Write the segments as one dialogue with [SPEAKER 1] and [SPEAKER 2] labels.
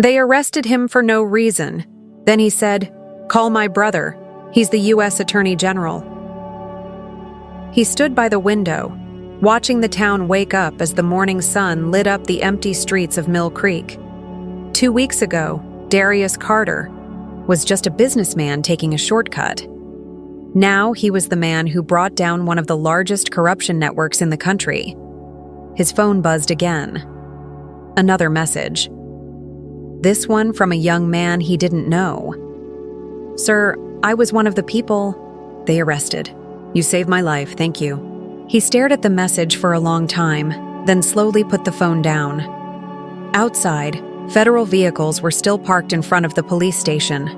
[SPEAKER 1] They arrested him for no reason. Then he said, "Call my brother. He's the U.S. Attorney General." He stood by the window, watching the town wake up as the morning sun lit up the empty streets of Mill Creek. 2 weeks ago, Darius Carter was just a businessman taking a shortcut. Now he was the man who brought down one of the largest corruption networks in the country. His phone buzzed again. Another message. This one from a young man he didn't know. "Sir, I was one of the people they arrested. You saved my life, thank you." He stared at the message for a long time, then slowly put the phone down. Outside, federal vehicles were still parked in front of the police station.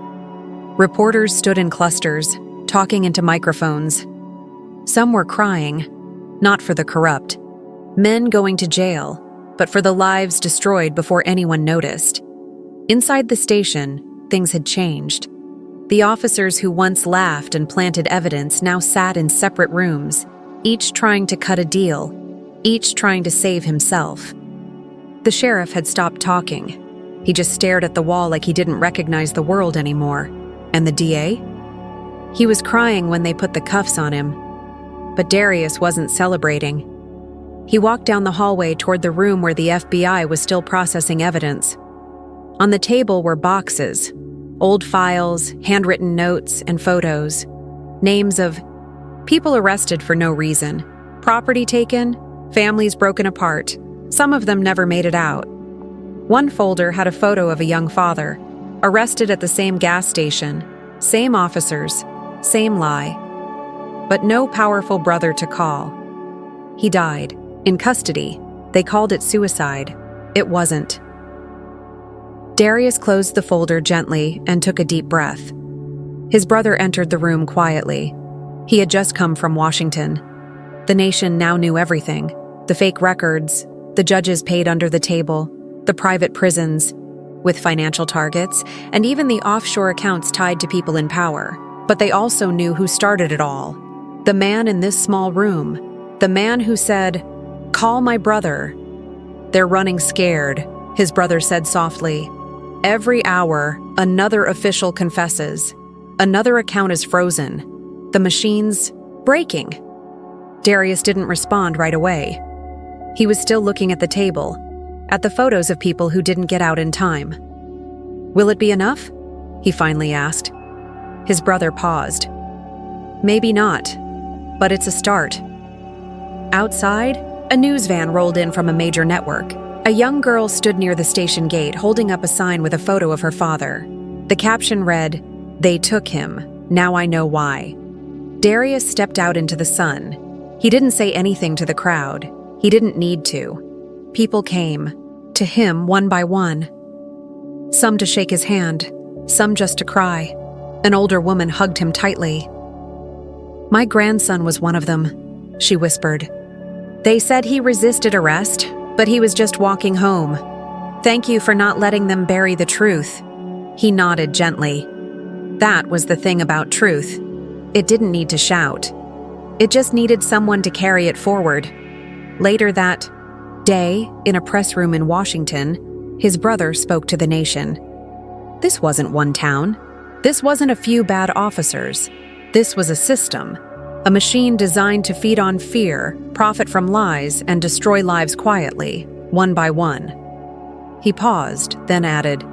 [SPEAKER 1] Reporters stood in clusters, talking into microphones. Some were crying, not for the corrupt, men going to jail, but for the lives destroyed before anyone noticed. Inside the station, things had changed. The officers who once laughed and planted evidence now sat in separate rooms, each trying to cut a deal, each trying to save himself. The sheriff had stopped talking. He just stared at the wall like he didn't recognize the world anymore. And the DA? He was crying when they put the cuffs on him. But Darius wasn't celebrating. He walked down the hallway toward the room where the FBI was still processing evidence. On the table were boxes, old files, handwritten notes, and photos. Names of people arrested for no reason, property taken, families broken apart. Some of them never made it out. One folder had a photo of a young father, arrested at the same gas station, same officers, same lie. But no powerful brother to call. He died, in custody. They called it suicide. It wasn't. Darius closed the folder gently and took a deep breath. His brother entered the room quietly. He had just come from Washington. The nation now knew everything. The fake records, the judges paid under the table, the private prisons with financial targets, and even the offshore accounts tied to people in power. But they also knew who started it all. The man in this small room. The man who said, "Call my brother." "They're running scared," his brother said softly. "Every hour, another official confesses. Another account is frozen. The machine's breaking." Darius didn't respond right away. He was still looking at the table, at the photos of people who didn't get out in time. "Will it be enough?" he finally asked. His brother paused. "Maybe not, but it's a start." Outside, a news van rolled in from a major network. A young girl stood near the station gate holding up a sign with a photo of her father. The caption read, "They took him. Now I know why." Darius stepped out into the sun. He didn't say anything to the crowd. He didn't need to. People came, to him one by one. Some to shake his hand, some just to cry. An older woman hugged him tightly. "My grandson was one of them," she whispered. "They said he resisted arrest, but he was just walking home. Thank you for not letting them bury the truth." He nodded gently. That was the thing about truth. It didn't need to shout. It just needed someone to carry it forward. Later that day, in a press room in Washington, his brother spoke to the nation. This wasn't one town. This wasn't a few bad officers. This was a system, a machine designed to feed on fear, profit from lies, and destroy lives quietly, one by one. He paused, then added,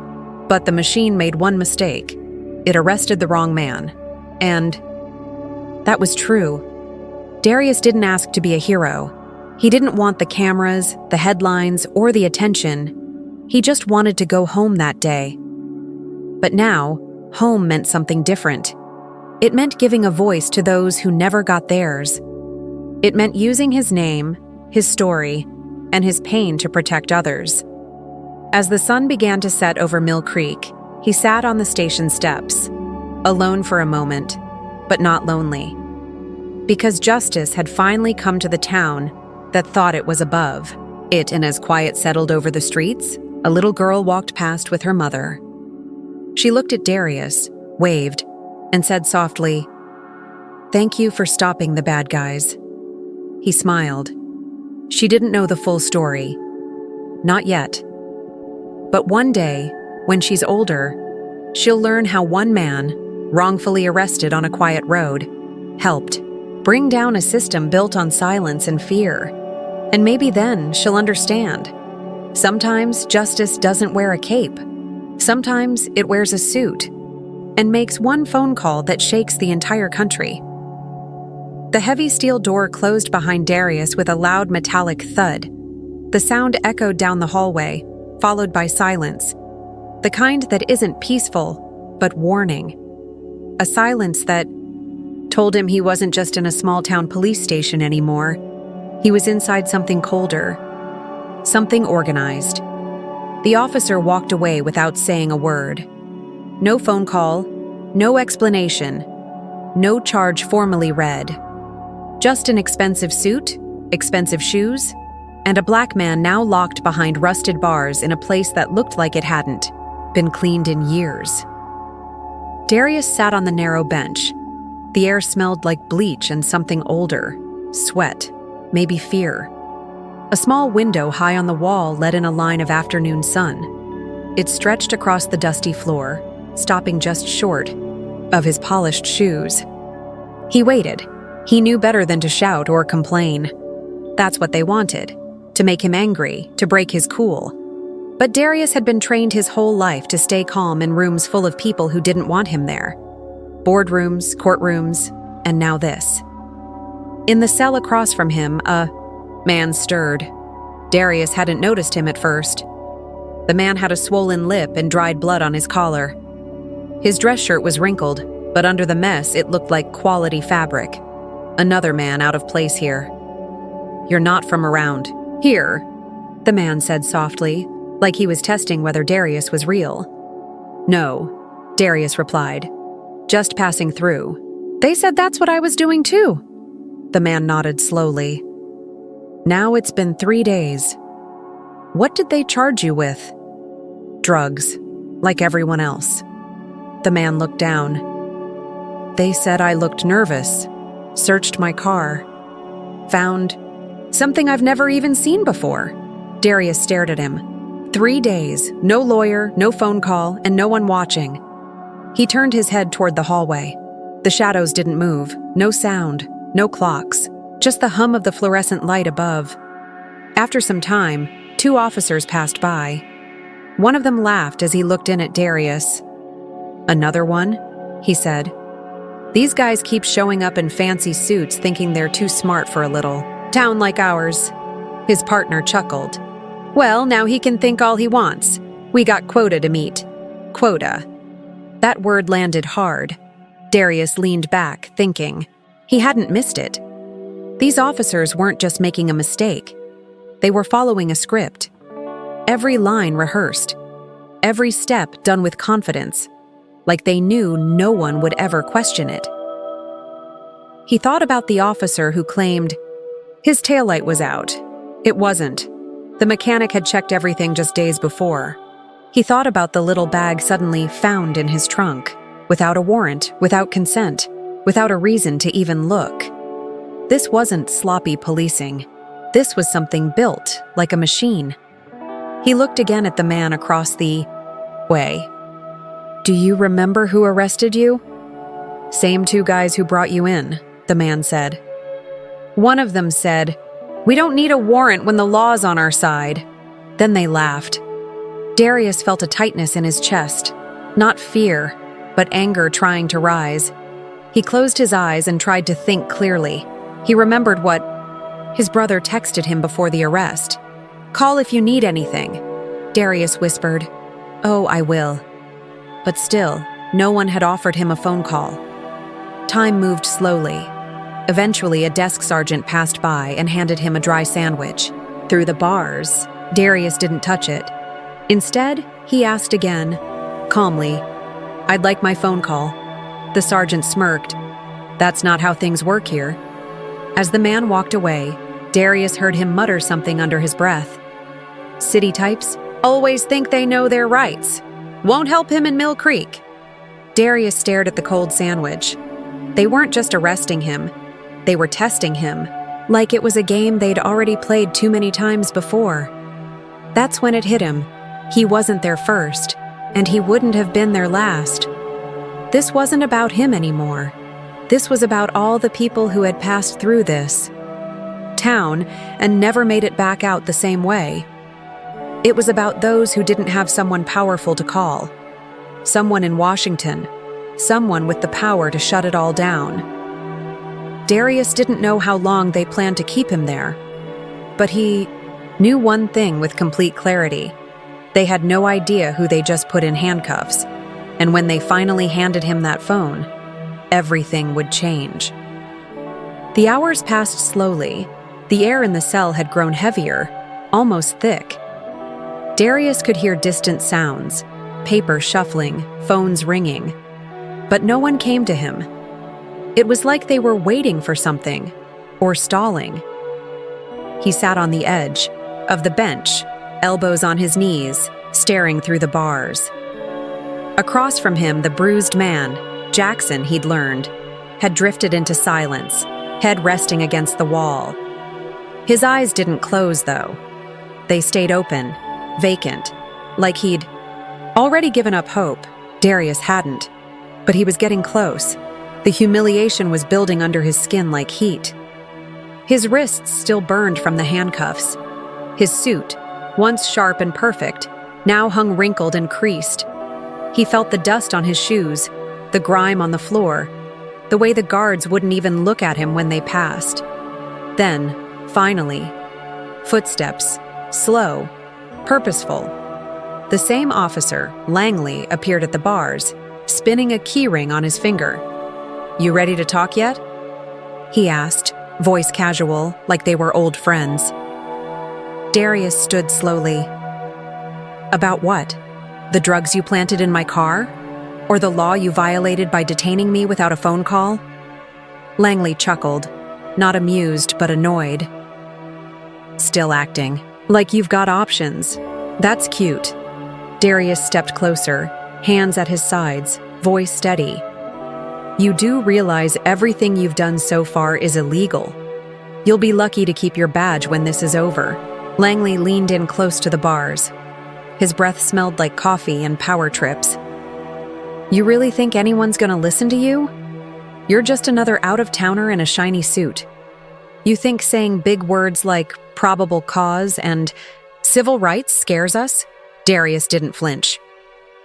[SPEAKER 1] "But the machine made one mistake. It arrested the wrong man." And that was true. Darius didn't ask to be a hero. He didn't want the cameras, the headlines, or the attention. He just wanted to go home that day. But now, home meant something different. It meant giving a voice to those who never got theirs. It meant using his name, his story, and his pain to protect others. As the sun began to set over Mill Creek, he sat on the station steps, alone for a moment, but not lonely. Because justice had finally come to the town that thought it was above it, and as quiet settled over the streets, a little girl walked past with her mother. She looked at Darius, waved, and said softly, "Thank you for stopping the bad guys." He smiled. She didn't know the full story. Not yet. But one day, When she's older, she'll learn how one man, wrongfully arrested on a quiet road, helped bring down a system built on silence and fear. And maybe then she'll understand. Sometimes justice doesn't wear a cape. Sometimes it wears a suit and makes one phone call that shakes the entire country. The heavy steel door closed behind Darius with a loud metallic thud. The sound echoed down the hallway, followed by silence. The kind that isn't peaceful, but warning. A silence that told him he wasn't just in a small-town police station anymore. He was inside something colder, something organized. The officer walked away without saying a word. No phone call, no explanation, no charge formally read. Just an expensive suit, expensive shoes, and a black man now locked behind rusted bars in a place that looked like it hadn't been cleaned in years. Darius sat on the narrow bench. The air smelled like bleach and something older, sweat, maybe fear. A small window high on the wall let in a line of afternoon sun. It stretched across the dusty floor, stopping just short of his polished shoes. He waited. He knew better than to shout or complain. That's what they wanted, to make him angry, to break his cool. But Darius had been trained his whole life to stay calm in rooms full of people who didn't want him there. Boardrooms, courtrooms, and now this. In the cell across from him, a man stirred. Darius hadn't noticed him at first. The man had a swollen lip and dried blood on his collar. His dress shirt was wrinkled, but under the mess it looked like quality fabric. Another man out of place here. "You're not from around here," the man said softly, like he was testing whether Darius was real. "No," Darius replied. "Just passing through." "They said that's what I was doing too." The man nodded slowly. "Now it's been 3 days. What did they charge you with?" "Drugs, like everyone else." The man looked down. "They said I looked nervous, searched my car, found something I've never even seen before." Darius stared at him. 3 days, no lawyer, no phone call, and no one watching. He turned his head toward the hallway. The shadows didn't move, no sound, no clocks, just the hum of the fluorescent light above. After some time, 2 officers passed by. One of them laughed as he looked in at Darius. "Another one?" he said. "These guys keep showing up in fancy suits thinking they're too smart for a little town like ours." His partner chuckled. "Well, now he can think all he wants. We got quota to meet." Quota. That word landed hard. Darius leaned back, thinking. He hadn't missed it. These officers weren't just making a mistake. They were following a script. Every line rehearsed. Every step done with confidence, like they knew no one would ever question it. He thought about the officer who claimed his taillight was out. It wasn't. The mechanic had checked everything just days before. He thought about the little bag suddenly found in his trunk, without a warrant, without consent, without a reason to even look. This wasn't sloppy policing. This was something built, like a machine. He looked again at the man across the way. "Do you remember who arrested you?" "Same 2 guys who brought you in," the man said. One of them said, "We don't need a warrant when the law's on our side." Then they laughed. Darius felt a tightness in his chest, not fear, but anger trying to rise. He closed his eyes and tried to think clearly. He remembered what his brother texted him before the arrest. "Call if you need anything," Darius whispered. "Oh, I will." But still, no one had offered him a phone call. Time moved slowly. Eventually, a desk sergeant passed by and handed him a dry sandwich. Through the bars, Darius didn't touch it. Instead, he asked again, calmly, "I'd like my phone call." The sergeant smirked. "That's not how things work here." As the man walked away, Darius heard him mutter something under his breath. "City types always think they know their rights. Won't help him in Mill Creek." Darius stared at the cold sandwich. They weren't just arresting him. They were testing him, like it was a game they'd already played too many times before. That's when it hit him. He wasn't there first. and he wouldn't have been their last. This wasn't about him anymore. This was about all the people who had passed through this town and never made it back out the same way. It was about those who didn't have someone powerful to call. Someone in Washington. Someone with the power to shut it all down. Darius didn't know how long they planned to keep him there. But he knew one thing with complete clarity. They had no idea who they just put in handcuffs. And when they finally handed him that phone, everything would change. The hours passed slowly. The air in the cell had grown heavier, almost thick. Darius could hear distant sounds, paper shuffling, phones ringing. But no one came to him. It was like they were waiting for something, or stalling. He sat on the edge of the bench, elbows on his knees, staring through the bars. Across from him, the bruised man, Jackson, he'd learned, had drifted into silence, head resting against the wall. His eyes didn't close, though. They stayed open, vacant, like he'd already given up hope. Darius hadn't, but he was getting close. The humiliation was building under his skin like heat. His wrists still burned from the handcuffs. His suit, once sharp and perfect, now hung wrinkled and creased. He felt the dust on his shoes, the grime on the floor, the way the guards wouldn't even look at him when they passed. Then, finally, footsteps, slow, purposeful. The same officer, Langley, appeared at the bars, spinning a keyring on his finger. "You ready to talk yet?" he asked, voice casual, like they were old friends. Darius stood slowly. "About what? The drugs you planted in my car? Or the law you violated by detaining me without a phone call?" Langley chuckled, not amused but annoyed. "Still acting like you've got options. That's cute." Darius stepped closer, hands at his sides, voice steady. "You do realize everything you've done so far is illegal. You'll be lucky to keep your badge when this is over." Langley leaned in close to the bars. His breath smelled like coffee and power trips. "You really think anyone's gonna listen to you? You're just another out-of-towner in a shiny suit. You think saying big words like probable cause and civil rights scares us?" Darius didn't flinch.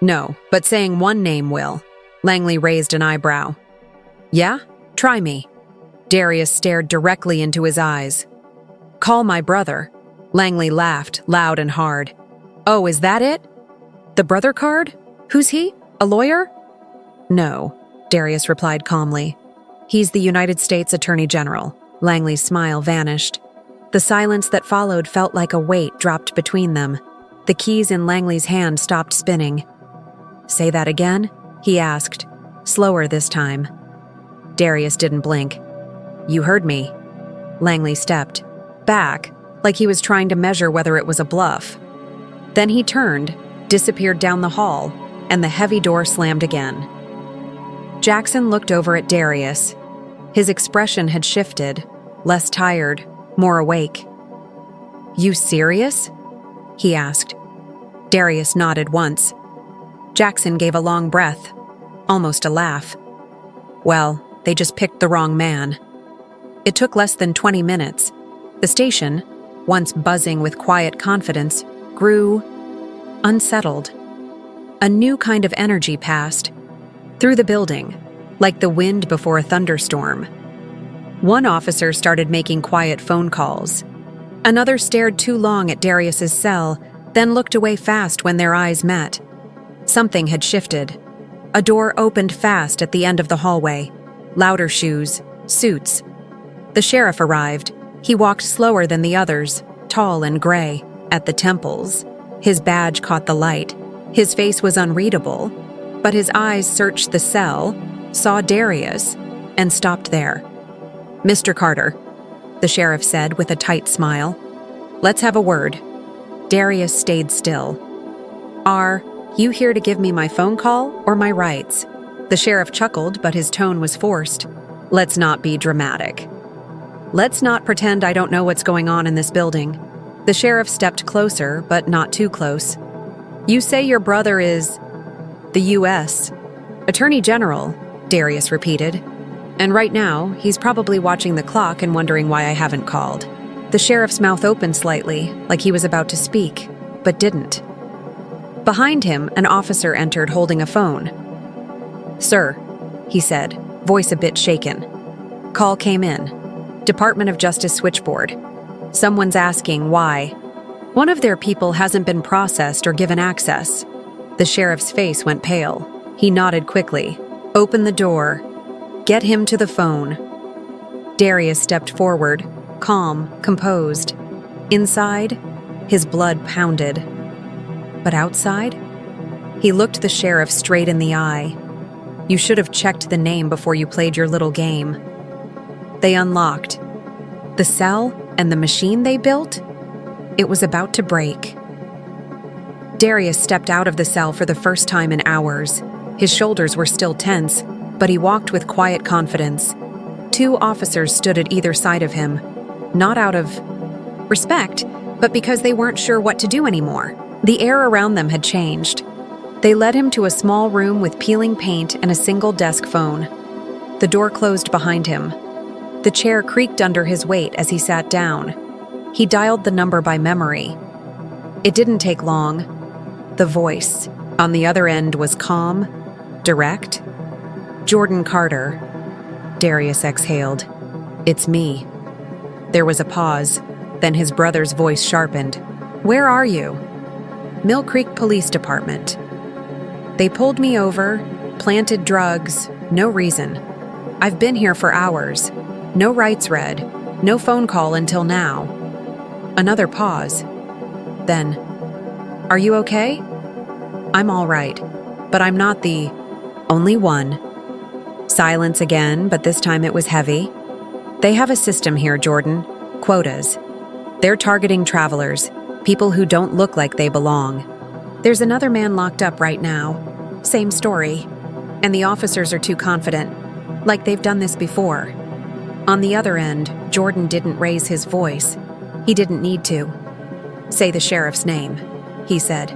[SPEAKER 1] "No, but saying one name will." Langley raised an eyebrow. "Yeah? Try me." Darius stared directly into his eyes. "Call my brother." Langley laughed, loud and hard. "Oh, is that it? The brother card? Who's he? A lawyer?" "No," Darius replied calmly. "He's the United States Attorney General." Langley's smile vanished. The silence that followed felt like a weight dropped between them. The keys in Langley's hand stopped spinning. "Say that again?" he asked, slower this time. Darius didn't blink. "You heard me." Langley stepped back, like he was trying to measure whether it was a bluff. Then he turned, disappeared down the hall, and the heavy door slammed again. Jackson looked over at Darius. His expression had shifted, less tired, more awake. "You serious?" he asked. Darius nodded once. Jackson gave a long breath, almost a laugh. "Well, they just picked the wrong man." It took less than 20 minutes. The station, once buzzing with quiet confidence, grew unsettled. A new kind of energy passed through the building, like the wind before a thunderstorm. One officer started making quiet phone calls. Another stared too long at Darius's cell, then looked away fast when their eyes met. Something had shifted. A door opened fast at the end of the hallway. Louder shoes, suits. The sheriff arrived. He walked slower than the others, tall and gray, at the temples. His badge caught the light. His face was unreadable, but his eyes searched the cell, saw Darius, and stopped there. "Mr. Carter," the sheriff said with a tight smile. "Let's have a word." Darius stayed still. "Are you here to give me my phone call or my rights?" The sheriff chuckled, but his tone was forced. "Let's not be dramatic. Let's not pretend I don't know what's going on in this building." The sheriff stepped closer, but not too close. "You say your brother is The U.S. Attorney General, Darius repeated. And right now, he's probably watching the clock and wondering why I haven't called. The sheriff's mouth opened slightly, like he was about to speak, but didn't. Behind him, an officer entered holding a phone. "Sir," he said, voice a bit shaken. Call came in. Department of Justice switchboard. Someone's asking why. One of their people hasn't been processed or given access. The sheriff's face went pale. He nodded quickly. Open the door. Get him to the phone. Darius stepped forward, calm, composed. Inside, his blood pounded. But outside? He looked the sheriff straight in the eye. You should have checked the name before you played your little game. They unlocked. The cell and the machine they built? It was about to break. Darius stepped out of the cell for the first time in hours. His shoulders were still tense, but he walked with quiet confidence. 2 officers stood at either side of him, not out of respect, but because they weren't sure what to do anymore. The air around them had changed. They led him to a small room with peeling paint and a single desk phone. The door closed behind him. The chair creaked under his weight as he sat down. He dialed the number by memory. It didn't take long. The voice on the other end was calm, direct. "Jordan Carter." Darius exhaled. "It's me." There was a pause. Then his brother's voice sharpened. "Where are you?" "Mill Creek Police Department." "They pulled me over, planted drugs, no reason. I've been here for hours. No rights read, no phone call until now." Another pause. Then, "Are you okay?" "I'm all right, but I'm not the only one." Silence again, but this time it was heavy. "They have a system here, Jordan. Quotas. They're targeting travelers, people who don't look like they belong. There's another man locked up right now. Same story. And the officers are too confident, like they've done this before." On the other end, Jordan didn't raise his voice. He didn't need to. "Say the sheriff's name," he said.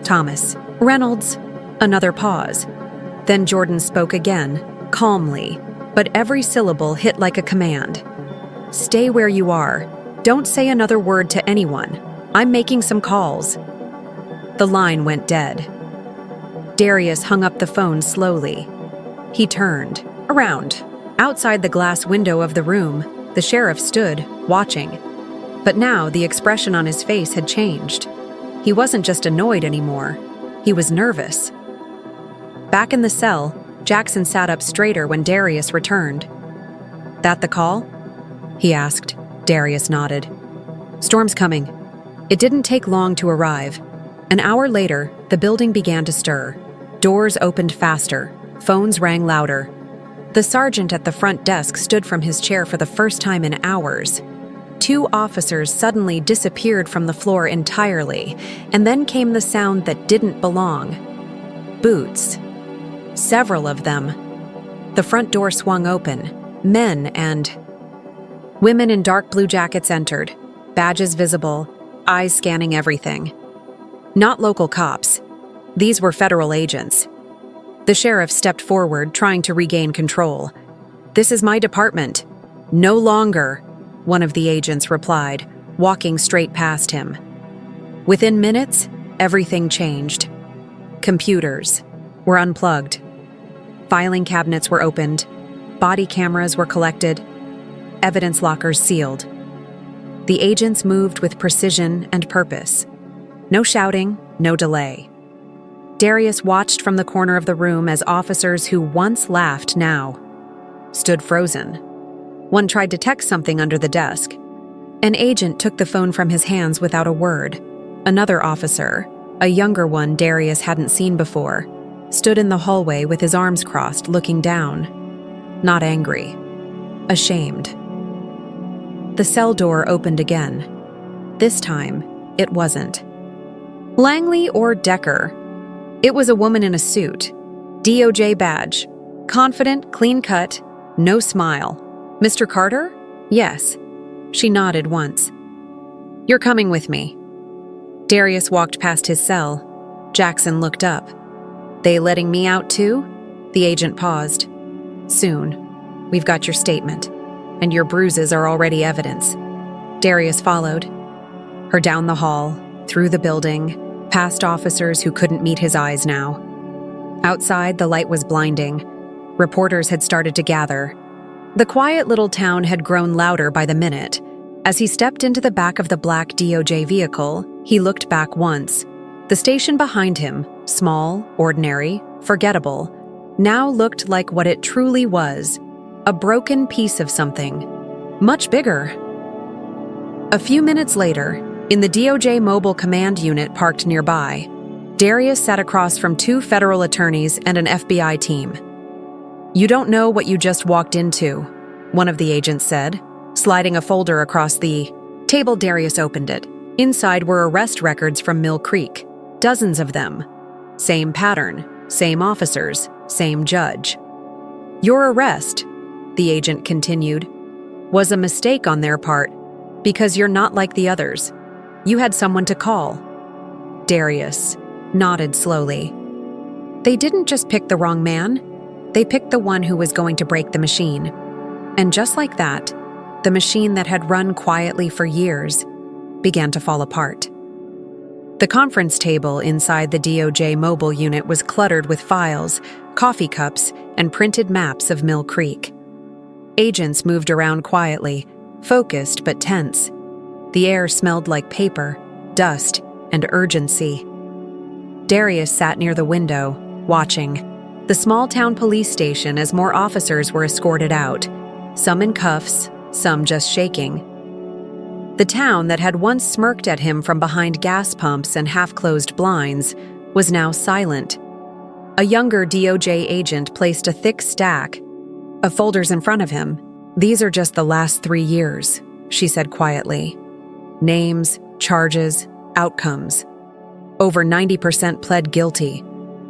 [SPEAKER 1] "Thomas." "Reynolds." Another pause. Then Jordan spoke again, calmly, but every syllable hit like a command. "Stay where you are. Don't say another word to anyone. I'm making some calls." The line went dead. Darius hung up the phone slowly. He turned around. Outside the glass window of the room, the sheriff stood, watching. But now the expression on his face had changed. He wasn't just annoyed anymore. He was nervous. Back in the cell, Jackson sat up straighter when Darius returned. "That the call?" he asked. Darius nodded. "Storm's coming." It didn't take long to arrive. An hour later, the building began to stir. Doors opened faster. Phones rang louder. The sergeant at the front desk stood from his chair for the first time in hours. 2 officers suddenly disappeared from the floor entirely, and then came the sound that didn't belong. Boots. Several of them. The front door swung open. Men and women in dark blue jackets entered, badges visible, eyes scanning everything. Not local cops. These were federal agents. The sheriff stepped forward, trying to regain control. "This is my department." "No longer," one of the agents replied, walking straight past him. Within minutes, everything changed. Computers were unplugged. Filing cabinets were opened. Body cameras were collected. Evidence lockers sealed. The agents moved with precision and purpose. No shouting, no delay. Darius watched from the corner of the room as officers who once laughed now stood frozen. One tried to text something under the desk. An agent took the phone from his hands without a word. Another officer, a younger one Darius hadn't seen before, stood in the hallway with his arms crossed, looking down. Not angry. Ashamed. The cell door opened again. This time, it wasn't Langley or Decker. It was a woman in a suit, DOJ badge, confident, clean-cut, no smile. "Mr. Carter?" "Yes." She nodded once. "You're coming with me." Darius walked past his cell. Jackson looked up. They letting me out too? The agent paused. Soon. We've got your statement, and your bruises are already evidence. Darius followed her down the hall, through the building, past officers who couldn't meet his eyes now. Outside, the light was blinding. Reporters had started to gather. The quiet little town had grown louder by the minute. As he stepped into the back of the black DOJ vehicle, he looked back once. The station behind him, small, ordinary, forgettable, now looked like what it truly was, a broken piece of something, much bigger. A few minutes later, in the DOJ mobile command unit parked nearby, Darius sat across from 2 federal attorneys and an FBI team. "You don't know what you just walked into," one of the agents said, sliding a folder across the table. Darius opened it. Inside were arrest records from Mill Creek, dozens of them. Same pattern, same officers, same judge. "Your arrest," the agent continued, "was a mistake on their part because you're not like the others. You had someone to call." Darius nodded slowly. "They didn't just pick the wrong man. They picked the one who was going to break the machine. And just like that, the machine that had run quietly for years began to fall apart." The conference table inside the DOJ mobile unit was cluttered with files, coffee cups, and printed maps of Mill Creek. Agents moved around quietly, focused but tense. The air smelled like paper, dust, and urgency. Darius sat near the window, watching the small-town police station as more officers were escorted out, some in cuffs, some just shaking. The town that had once smirked at him from behind gas pumps and half-closed blinds was now silent. A younger DOJ agent placed a thick stack of folders in front of him. "These are just the last 3 years," she said quietly. "Names, charges, outcomes. Over 90% pled guilty.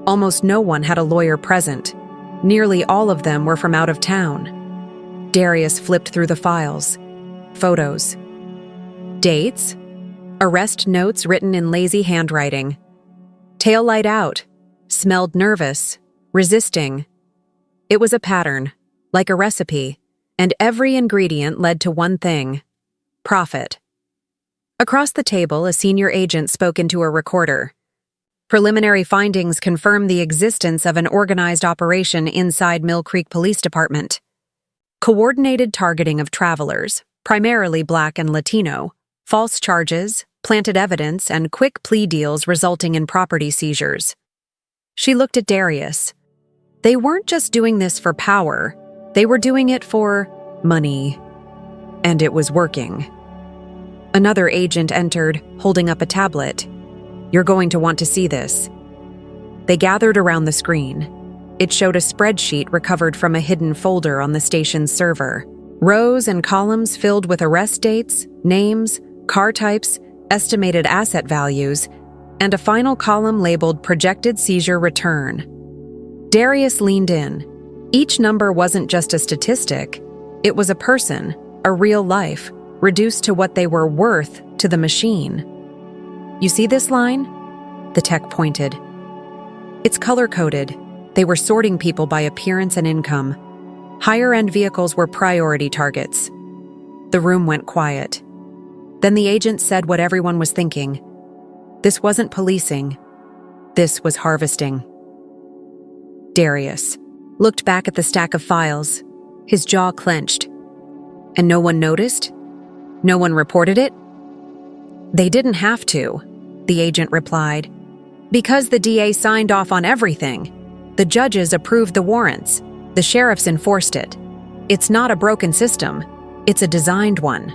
[SPEAKER 1] Almost no one had a lawyer present. Nearly all of them were from out of town." Darius flipped through the files. Photos. Dates. Arrest notes written in lazy handwriting. Tail light out. Smelled nervous. Resisting. It was a pattern, like a recipe, and every ingredient led to one thing: profit. Across the table, a senior agent spoke into a recorder. "Preliminary findings confirm the existence of an organized operation inside Mill Creek Police Department. Coordinated targeting of travelers, primarily Black and Latino, false charges, planted evidence, and quick plea deals resulting in property seizures." She looked at Darius. They weren't just doing this for power, they were doing it for money. And it was working. Another agent entered, holding up a tablet. "You're going to want to see this." They gathered around the screen. It showed a spreadsheet recovered from a hidden folder on the station's server. Rows and columns filled with arrest dates, names, car types, estimated asset values, and a final column labeled projected seizure return. Darius leaned in. Each number wasn't just a statistic. It was a person, a real life, reduced to what they were worth to the machine. "You see this line?" The tech pointed. "It's color-coded. They were sorting people by appearance and income. Higher-end vehicles were priority targets." The room went quiet. Then the agent said what everyone was thinking. This wasn't policing. This was harvesting. Darius looked back at the stack of files, his jaw clenched. "And no one noticed? No one reported it?" "They didn't have to," the agent replied. "Because the DA signed off on everything. The judges approved the warrants. The sheriffs enforced it. It's not a broken system. It's a designed one."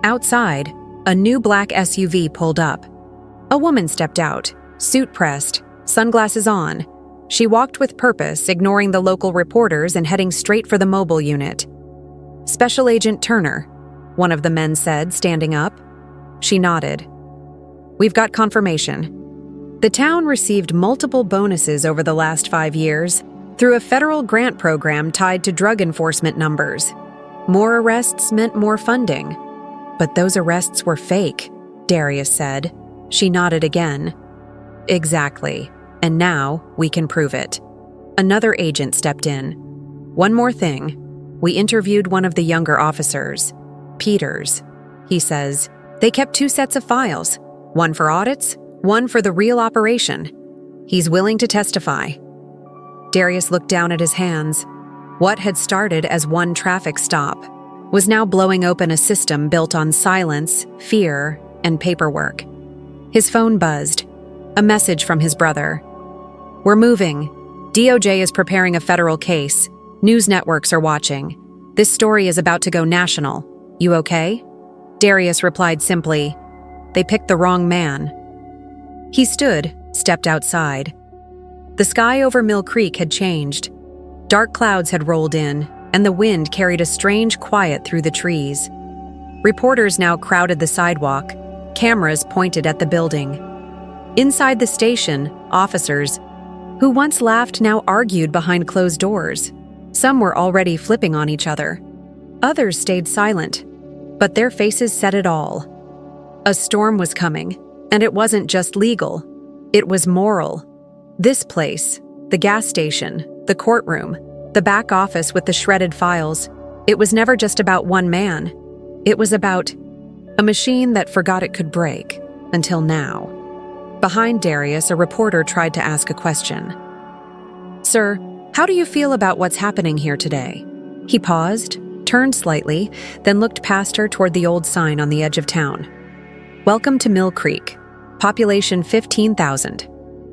[SPEAKER 1] Outside, a new black SUV pulled up. A woman stepped out, suit pressed, sunglasses on. She walked with purpose, ignoring the local reporters and heading straight for the mobile unit. "Special Agent Turner," one of the men said, standing up. She nodded. "We've got confirmation. The town received multiple bonuses over the last 5 years through a federal grant program tied to drug enforcement numbers. More arrests meant more funding. But those arrests were fake," Darius said. She nodded again. "Exactly. And now we can prove it. Another agent stepped in. One more thing. We interviewed one of the younger officers, Peters. He says, they kept 2 sets of files, one for audits, one for the real operation. He's willing to testify. Darius looked down at his hands. What had started as one traffic stop was now blowing open a system built on silence, fear, and paperwork. His phone buzzed. A message from his brother. We're moving. DOJ is preparing a federal case. News networks are watching. This story is about to go national. You okay? Darius replied simply, they picked the wrong man. He stood, stepped outside. The sky over Mill Creek had changed. Dark clouds had rolled in, and the wind carried a strange quiet through the trees. Reporters now crowded the sidewalk, cameras pointed at the building. Inside the station, officers, who once laughed, now argued behind closed doors. Some were already flipping on each other. Others stayed silent, but their faces said it all. A storm was coming, and it wasn't just legal. It was moral. This place, the gas station, the courtroom, the back office with the shredded files, it was never just about one man. It was about a machine that forgot it could break, until now. Behind Darius, a reporter tried to ask a question. Sir, how do you feel about what's happening here today? He paused, turned slightly, then looked past her toward the old sign on the edge of town. Welcome to Mill Creek. Population 15,000.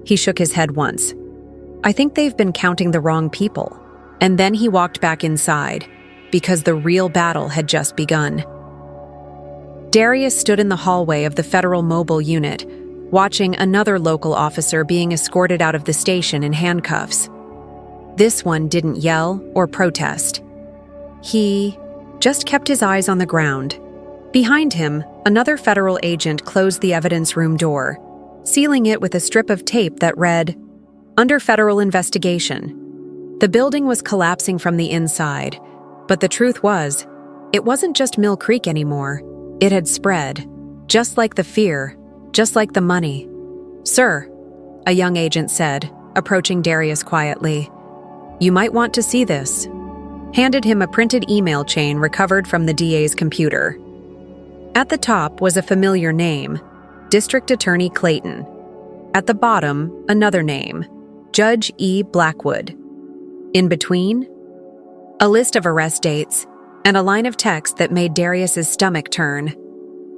[SPEAKER 1] He shook his head once. I think they've been counting the wrong people. And then he walked back inside, because the real battle had just begun. Darius stood in the hallway of the Federal Mobile Unit, watching another local officer being escorted out of the station in handcuffs. This one didn't yell or protest. He just kept his eyes on the ground. Behind him, another federal agent closed the evidence room door, sealing it with a strip of tape that read, "Under federal investigation." The building was collapsing from the inside, but the truth was, it wasn't just Mill Creek anymore. It had spread, just like the fear, just like the money. Sir, a young agent said, approaching Darius quietly, you might want to see this. Handed him a printed email chain recovered from the DA's computer. At the top was a familiar name, District Attorney Clayton. At the bottom, another name, Judge E. Blackwood. In between, a list of arrest dates and a line of text that made Darius's stomach turn.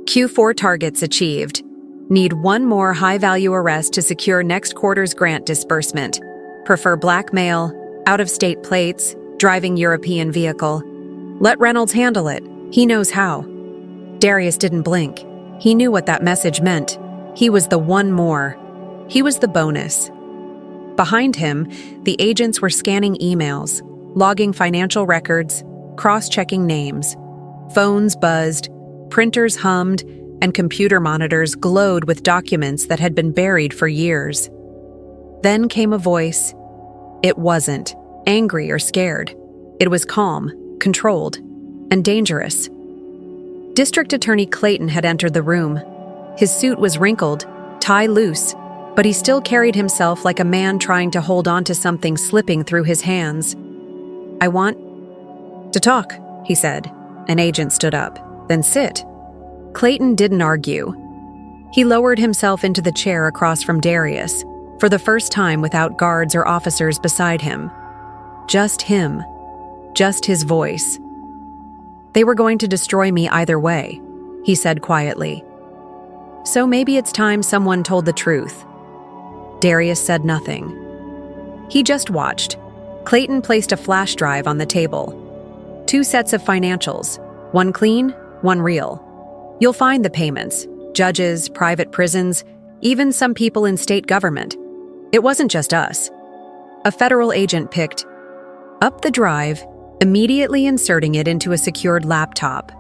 [SPEAKER 1] Q4 targets achieved. Need one more high-value arrest to secure next quarter's grant disbursement. Prefer blackmail, out-of-state plates, driving European vehicle. Let Reynolds handle it. He knows how. Darius didn't blink. He knew what that message meant. He was the one more. He was the bonus. Behind him, the agents were scanning emails, logging financial records, cross-checking names. Phones buzzed, printers hummed, and computer monitors glowed with documents that had been buried for years. Then came a voice. It wasn't angry or scared. It was calm, controlled, and dangerous. District Attorney Clayton had entered the room. His suit was wrinkled, tie loose, but he still carried himself like a man trying to hold on to something slipping through his hands. I want to talk, he said. An agent stood up. Then sit. Clayton didn't argue. He lowered himself into the chair across from Darius, for the first time without guards or officers beside him. Just him. Just his voice. They were going to destroy me either way, he said quietly. So maybe it's time someone told the truth. Darius said nothing. He just watched. Clayton placed a flash drive on the table. 2 sets of financials, one clean, one real. You'll find the payments, judges, private prisons, even some people in state government. It wasn't just us. A federal agent picked up the drive, immediately inserting it into a secured laptop.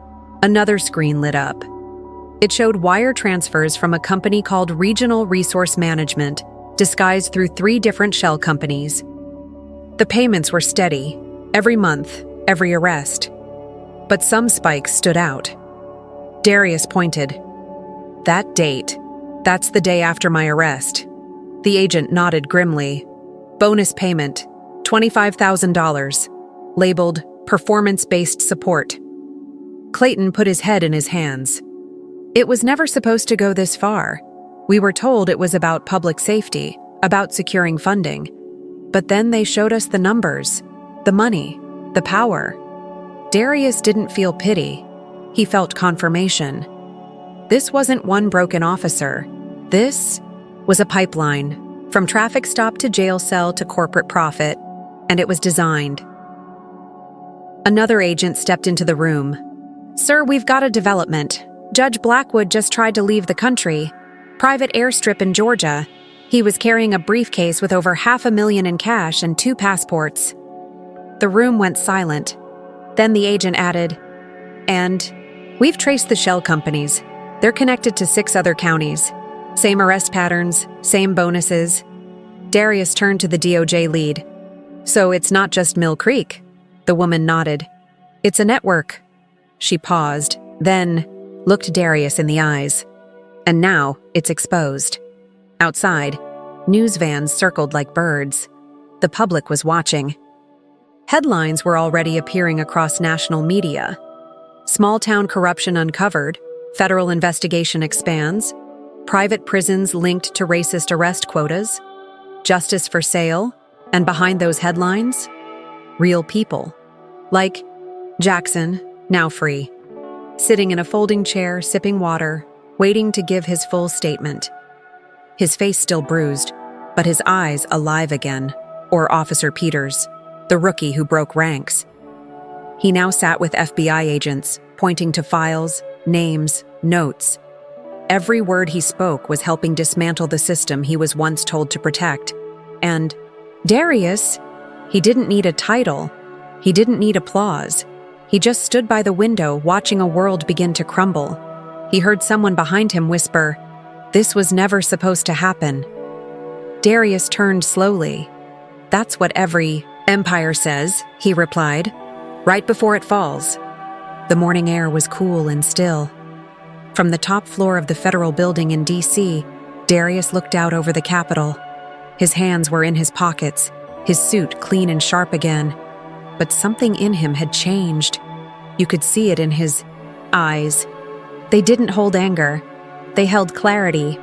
[SPEAKER 1] Another screen lit up. It showed wire transfers from a company called Regional Resource Management, disguised through 3 different shell companies. The payments were steady, every month, every arrest. But some spikes stood out. Darius pointed. That date, that's the day after my arrest. The agent nodded grimly. Bonus payment, $25,000, labeled performance-based support. Clayton put his head in his hands. It was never supposed to go this far. We were told it was about public safety, about securing funding. But then they showed us the numbers, the money, the power. Darius didn't feel pity. He felt confirmation. This wasn't one broken officer. This was a pipeline, from traffic stop to jail cell to corporate profit, and it was designed. Another agent stepped into the room. "Sir, we've got a development. Judge Blackwood just tried to leave the country. Private airstrip in Georgia. He was carrying a briefcase with over $500,000 in cash and 2 passports." The room went silent. Then the agent added, "And we've traced the shell companies. They're connected to 6 other counties. Same arrest patterns, same bonuses." Darius turned to the DOJ lead. "So it's not just Mill Creek?" The woman nodded. "It's a network." She paused, then looked Darius in the eyes. "And now it's exposed." Outside, news vans circled like birds. The public was watching. Headlines were already appearing across national media. Small-town corruption uncovered, federal investigation expands, private prisons linked to racist arrest quotas, justice for sale, and behind those headlines, real people. Like Jackson, now free, sitting in a folding chair, sipping water, waiting to give his full statement. His face still bruised, but his eyes alive again. Or Officer Peters, the rookie who broke ranks. He now sat with FBI agents, pointing to files, names, notes. Every word he spoke was helping dismantle the system he was once told to protect. And Darius, he didn't need a title. He didn't need applause. He just stood by the window watching a world begin to crumble. He heard someone behind him whisper, "This was never supposed to happen." Darius turned slowly. "That's what every empire says," he replied, "right before it falls." The morning air was cool and still. From the top floor of the federal building in D.C., Darius looked out over the Capitol. His hands were in his pockets, his suit clean and sharp again. But something in him had changed. You could see it in his eyes. They didn't hold anger. They held clarity.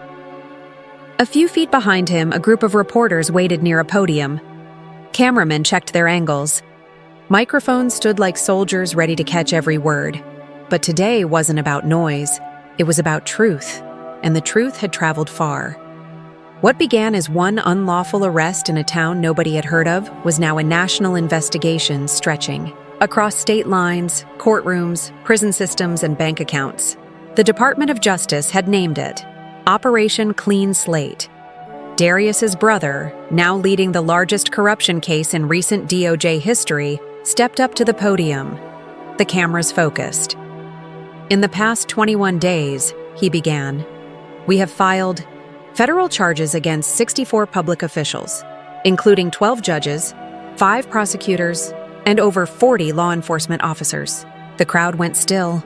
[SPEAKER 1] A few feet behind him, a group of reporters waited near a podium. Cameramen checked their angles. Microphones stood like soldiers ready to catch every word. But today wasn't about noise. It was about truth, and the truth had traveled far. What began as one unlawful arrest in a town nobody had heard of was now a national investigation stretching across state lines, courtrooms, prison systems, and bank accounts. The Department of Justice had named it Operation Clean Slate. Darius's brother, now leading the largest corruption case in recent DOJ history, stepped up to the podium. The cameras focused. "In the past 21 days," he began, "we have filed federal charges against 64 public officials, including 12 judges, 5 prosecutors, and over 40 law enforcement officers." The crowd went still.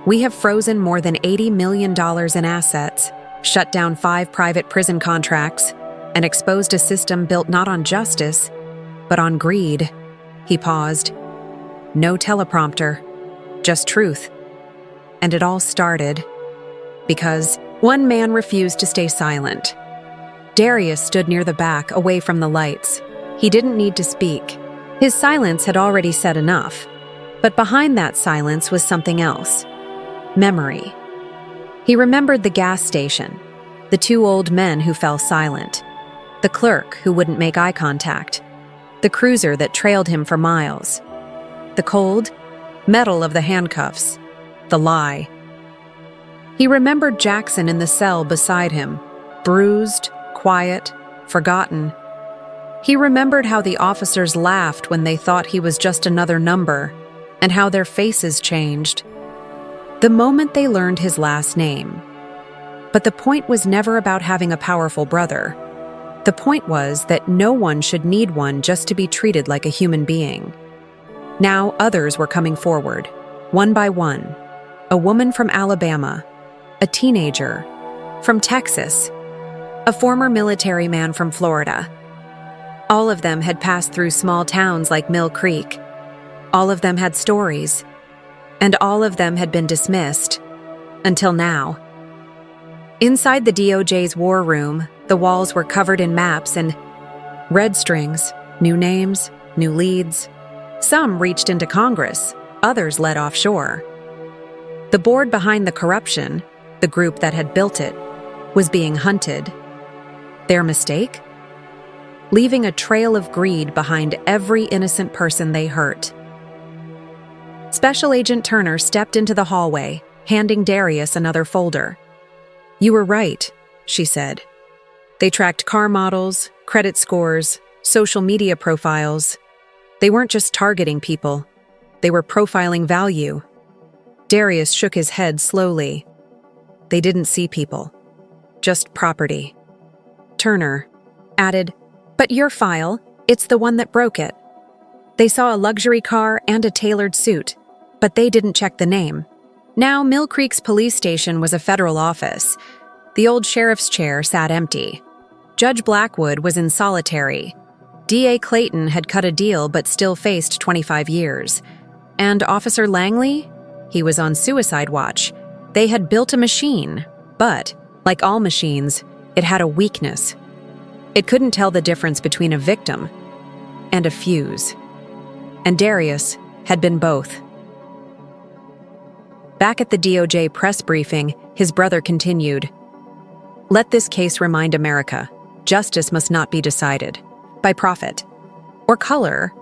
[SPEAKER 1] "We have frozen more than $80 million in assets, shut down 5 private prison contracts, and exposed a system built not on justice, but on greed." He paused. No teleprompter, just truth. And it all started because one man refused to stay silent. Darius stood near the back, away from the lights. He didn't need to speak. His silence had already said enough. But behind that silence was something else. Memory. He remembered the gas station, the 2 old men who fell silent, the clerk who wouldn't make eye contact, the cruiser that trailed him for miles, the cold metal of the handcuffs, the lie. He remembered Jackson in the cell beside him, bruised, quiet, forgotten. He remembered how the officers laughed when they thought he was just another number, and how their faces changed the moment they learned his last name. But the point was never about having a powerful brother. The point was that no one should need one just to be treated like a human being. Now others were coming forward, one by one. A woman from Alabama, a teenager from Texas, a former military man from Florida. All of them had passed through small towns like Mill Creek. All of them had stories, and all of them had been dismissed, until now. Inside the DOJ's war room, the walls were covered in maps and red strings, new names, new leads. Some reached into Congress, others led offshore. The board behind the corruption, the group that had built it, was being hunted. Their mistake? Leaving a trail of greed behind every innocent person they hurt. Special Agent Turner stepped into the hallway, handing Darius another folder. "You were right," she said. "They tracked car models, credit scores, social media profiles. They weren't just targeting people. They were profiling value." Darius shook his head slowly. "They didn't see people, just property." Turner added, "But your file, it's the one that broke it. They saw a luxury car and a tailored suit, but they didn't check the name." Now, Mill Creek's police station was a federal office. The old sheriff's chair sat empty. Judge Blackwood was in solitary. D.A. Clayton had cut a deal but still faced 25 years. And Officer Langley? He was on suicide watch. They had built a machine, but, like all machines, it had a weakness. It couldn't tell the difference between a victim and a fuse. And Darius had been both. Back at the DOJ press briefing, his brother continued, "Let this case remind America, justice must not be decided by profit, or color,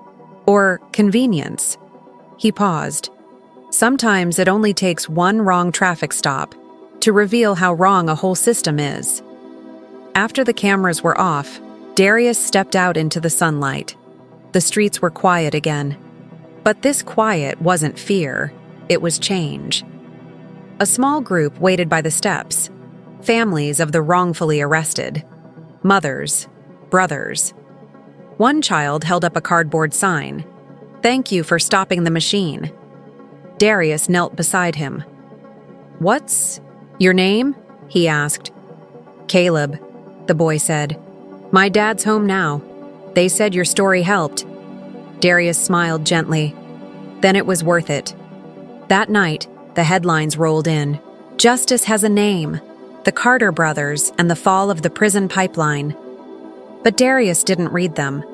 [SPEAKER 1] or convenience." He paused. "Sometimes it only takes one wrong traffic stop to reveal how wrong a whole system is." After the cameras were off, Darius stepped out into the sunlight. The streets were quiet again. But this quiet wasn't fear, it was change. A small group waited by the steps, families of the wrongfully arrested, mothers, brothers. One child held up a cardboard sign, "Thank you for stopping the machine." Darius knelt beside him. "What's your name?" he asked. "Caleb," the boy said. "My dad's home now. They said your story helped." Darius smiled gently. Then it was worth it. That night, the headlines rolled in. "Justice has a name. The Carter brothers and the fall of the prison pipeline." But Darius didn't read them.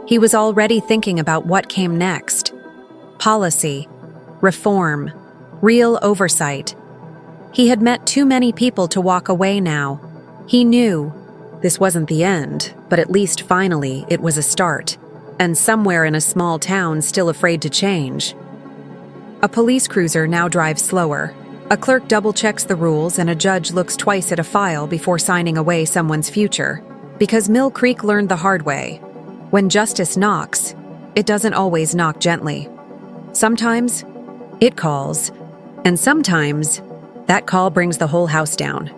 [SPEAKER 1] He was already thinking about what came next. Policy, reform, real oversight. He had met too many people to walk away now. He knew this wasn't the end, but at least finally it was a start. And somewhere in a small town still afraid to change. A police cruiser now drives slower. A clerk double-checks the rules and a judge looks twice at a file before signing away someone's future. Because Mill Creek learned the hard way. When justice knocks, it doesn't always knock gently. Sometimes, it calls. And sometimes, that call brings the whole house down.